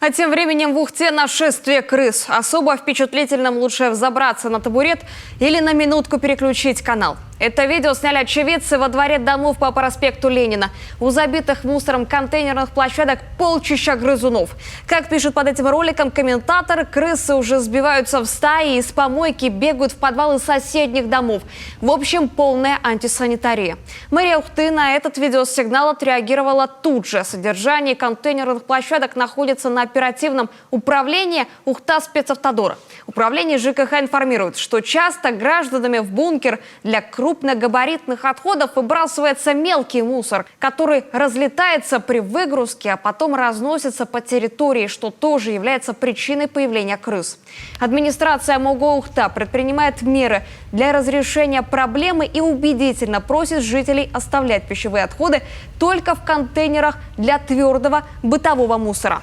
А тем временем в Ухте нашествие крыс. Особо впечатлительным лучше взобраться на табурет или на минутку переключить канал. Это видео сняли очевидцы во дворе домов по проспекту Ленина. У забитых мусором контейнерных площадок полчища грызунов. Как пишут под этим роликом комментаторы, крысы уже сбиваются в стаи и из помойки бегают в подвалы соседних домов. В общем, полная антисанитария. Мэрия Ухты на этот видеосигнал отреагировала тут же. Содержание контейнерных площадок находится на оперативном управлении Ухта-спецавтодора. Управление ЖКХ информирует, что часто гражданами в бункер для крупногабаритных отходов выбрасывается мелкий мусор, который разлетается при выгрузке, а потом разносится по территории, что тоже является причиной появления крыс. Администрация МОГО Ухта предпринимает меры для разрешения проблемы и убедительно просит жителей оставлять пищевые отходы только в контейнерах для твердого бытового мусора.